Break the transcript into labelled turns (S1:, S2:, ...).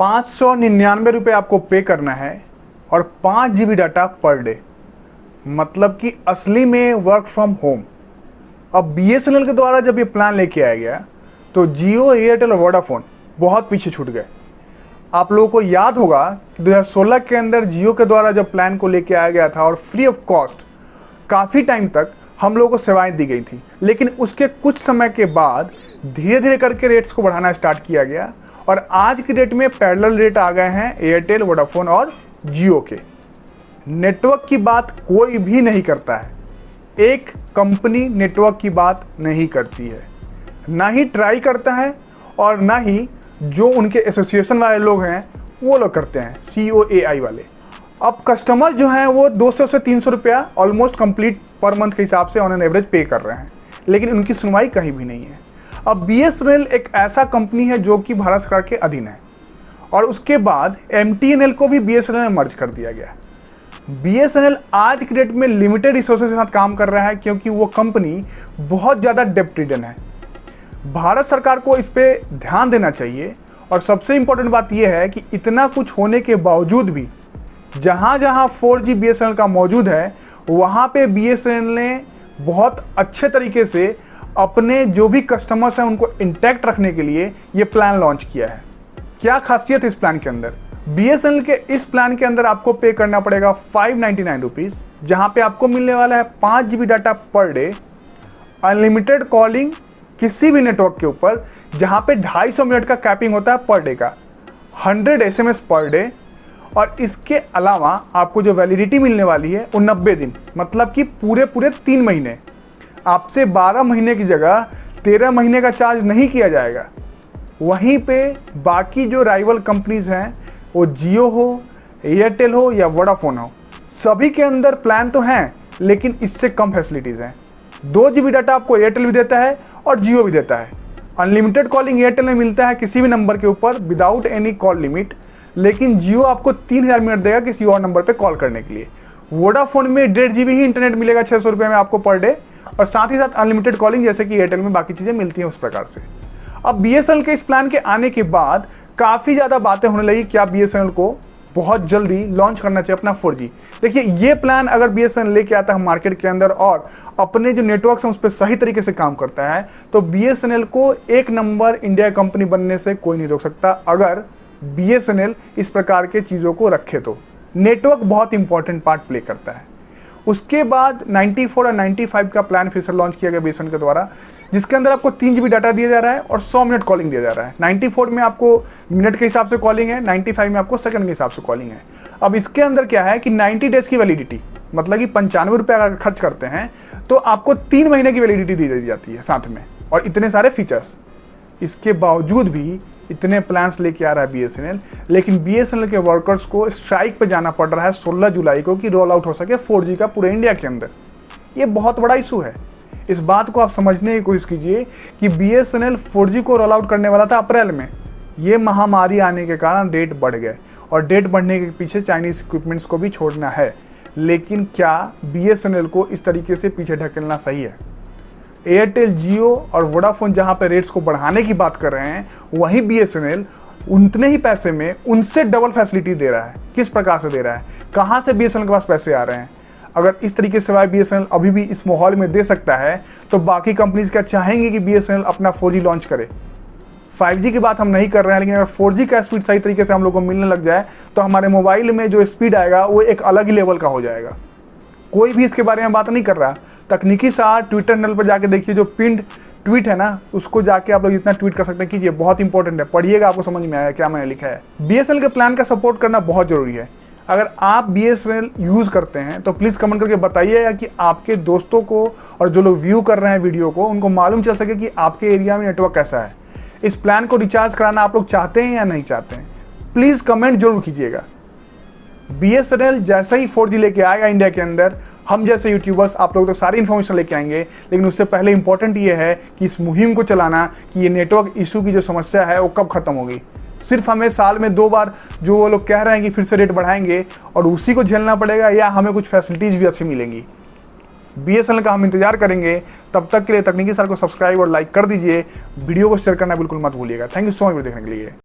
S1: 599 आपको पे करना है और 5 GB डाटा पर डे, मतलब कि असली में वर्क फ्रॉम होम। अब BSNL के द्वारा जब ये प्लान लेके आया गया तो जियो, एयरटेल और वोडाफोन बहुत पीछे छूट गए। आप लोगों को याद होगा कि 2016 के अंदर जियो के द्वारा जब प्लान को लेके आया गया था और फ्री ऑफ कॉस्ट काफ़ी टाइम तक हम लोगों को सेवाएं दी गई थी, लेकिन उसके कुछ समय के बाद धीरे धीरे करके रेट्स को बढ़ाना स्टार्ट किया गया और आज की डेट में पैरेलल रेट आ गए हैं एयरटेल, वोडाफोन और जियो के। नेटवर्क की बात कोई भी नहीं करता है, एक कंपनी नेटवर्क की बात नहीं करती है, ना ही ट्राई करता है और ना ही जो उनके एसोसिएशन वाले लोग हैं वो लोग करते हैं, COAI वाले। अब कस्टमर जो हैं वो 200 से 300 रुपया ऑलमोस्ट कंप्लीट पर मंथ के हिसाब से ऑन एन एवरेज पे कर रहे हैं, लेकिन उनकी सुनवाई कहीं भी नहीं है। अब BSNL एक ऐसा कंपनी है जो कि भारत सरकार के अधीन है और उसके बाद MTNL को भी BSNL में मर्ज कर दिया गया। BSNL आज की डेट में लिमिटेड रिसोर्सेज के साथ काम कर रहा है क्योंकि वो कंपनी बहुत ज़्यादा डेप्ट रिडन है। भारत सरकार को इस पर ध्यान देना चाहिए और सबसे इम्पोर्टेंट बात यह है कि इतना कुछ होने के बावजूद भी जहाँ जहाँ 4G BSNL का मौजूद है वहाँ पे BSNL ने बहुत अच्छे तरीके से अपने जो भी कस्टमर्स हैं उनको इंटैक्ट रखने के लिए ये प्लान लॉन्च किया है। क्या खासियत है इस प्लान के अंदर? BSNL के इस प्लान के अंदर आपको पे करना पड़ेगा 599 रुपीज़, जहाँ पे आपको मिलने वाला है 5 GB data per day, unlimited calling किसी भी नेटवर्क के ऊपर, जहाँ पे 250 मिनट का कैपिंग होता है पर डे का, 100 SMS पर डे और इसके अलावा आपको जो वैलिडिटी मिलने वाली है वो 90 दिन, मतलब कि पूरे 3 महीने। आपसे 12 महीने की जगह 13 महीने का चार्ज नहीं किया जाएगा। वहीं पे बाकी जो राइवल कंपनीज़ हैं वो जियो हो, एयरटेल हो या वोडाफोन हो, सभी के अंदर प्लान तो हैं लेकिन इससे कम फैसिलिटीज़ हैं। 2 GB डाटा आपको एयरटेल भी देता है और जियो भी देता है। अनलिमिटेड कॉलिंग एयरटेल में मिलता है किसी भी नंबर के ऊपर विदाउट एनी कॉल लिमिट, लेकिन जियो आपको 3000 मिनट देगा किसी और नंबर पे कॉल करने के लिए। वोडाफोन में 1.5 GB ही इंटरनेट मिलेगा 600 रुपये में आपको पर डे और साथ ही साथ अनलिमिटेड कॉलिंग जैसे कि एयरटेल में बाकी चीज़ें मिलती हैं उस प्रकार से। अब BSNL के इस प्लान के आने के बाद काफ़ी ज़्यादा बातें होने लगी क्या BSNL को बहुत जल्दी लॉन्च करना चाहिए अपना 4G। देखिए, ये प्लान अगर BSNL लेके आता है मार्केट के अंदर और अपने जो नेटवर्क्स हैं उस पर सही तरीके से काम करता है तो BSNL को एक नंबर इंडिया कंपनी बनने से कोई नहीं रोक सकता। अगर BSNL इस प्रकार के चीज़ों को रखे तो नेटवर्क बहुत इंपॉर्टेंट पार्ट प्ले करता है। उसके बाद 94 और 95 का प्लान फिर से लॉन्च किया गया BSNL के द्वारा, जिसके अंदर आपको 3 GB डाटा दिया जा रहा है और 100 मिनट कॉलिंग दिया जा रहा है। 94 में आपको मिनट के हिसाब से कॉलिंग है, 95 में आपको सेकंड के हिसाब से कॉलिंग है। अब इसके अंदर क्या है कि 90 डेज़ की वैलिडिटी, मतलब कि 95 रुपये अगर खर्च करते हैं तो आपको 3 महीने की वैलिडिटी दी जाती है साथ में, और इतने सारे फीचर्स। इसके बावजूद भी इतने प्लान्स लेके आ रहा है BSNL, लेकिन BSNL के वर्कर्स को स्ट्राइक पे जाना पड़ रहा है 16 जुलाई को कि रोल आउट हो सके 4G का पूरे इंडिया के अंदर। ये बहुत बड़ा इशू है। इस बात को आप समझने की कोशिश कीजिए कि BSNL 4G को रोल आउट करने वाला था अप्रैल में। ये महामारी आने के कारण डेट बढ़ गए और डेट बढ़ने के पीछे चाइनीज़ इक्विपमेंट्स को भी छोड़ना है, लेकिन क्या BSNL को इस तरीके से पीछे ढकेलना सही है? एयरटेल, जियो और वोडाफोन जहां पे रेट्स को बढ़ाने की बात कर रहे हैं, वहीं BSNL उतने ही पैसे में उनसे डबल फैसिलिटी दे रहा है। किस प्रकार से दे रहा है? कहां से BSNL के पास पैसे आ रहे हैं? अगर इस तरीके से BSNL अभी भी इस माहौल में दे सकता है तो बाकी कंपनीज क्या चाहेंगे कि BSNL अपना 4G लॉन्च करे? 5G की बात हम नहीं कर रहे हैं, लेकिन अगर 4G का स्पीड सही तरीके से हम लोग को मिलने लग जाए तो हमारे मोबाइल में जो स्पीड आएगा वो एक अलग ही लेवल का हो जाएगा। कोई भी इसके बारे में बात नहीं कर रहा। तकनीकी सार ट्विटर हैंडल पर जाके देखिए, जो पिंड ट्वीट है ना, उसको जाके आप लोग जितना ट्वीट कर सकते हैं कीजिए, बहुत इंपॉर्टेंट है, पढ़िएगा, आपको समझ में आएगा क्या मैंने लिखा है। BSNL के प्लान का सपोर्ट करना बहुत ज़रूरी है। अगर आप BSNL यूज़ करते हैं तो प्लीज़ कमेंट करके बताइएगा कि आपके दोस्तों को और जो लोग व्यू कर रहे हैं वीडियो को, उनको मालूम चल सके कि आपके एरिया में नेटवर्क कैसा है। इस प्लान को रिचार्ज कराना आप लोग चाहते हैं या नहीं चाहते हैं, प्लीज़ कमेंट जरूर कीजिएगा। BSNL जैसा ही 4G लेके आएगा इंडिया के अंदर, हम जैसे यूट्यूबर्स आप लोगों तक सारी इन्फॉर्मेशन लेके आएंगे, लेकिन उससे पहले इंपॉर्टेंट ये है कि इस मुहिम को चलाना कि ये नेटवर्क इशू की जो समस्या है वो कब खत्म होगी। सिर्फ हमें साल में 2 बार जो वो लोग कह रहे हैं कि फिर से रेट बढ़ाएंगे और उसी को झेलना पड़ेगा, या हमें कुछ फैसिलिटीज़ भी अच्छी मिलेंगी। BSNL का हम इंतजार करेंगे। तब तक के लिए तकनीकी सार को सब्सक्राइब और लाइक कर दीजिए। वीडियो को शेयर करना बिल्कुल मत भूलिएगा। थैंक यू सो मच देखने के लिए।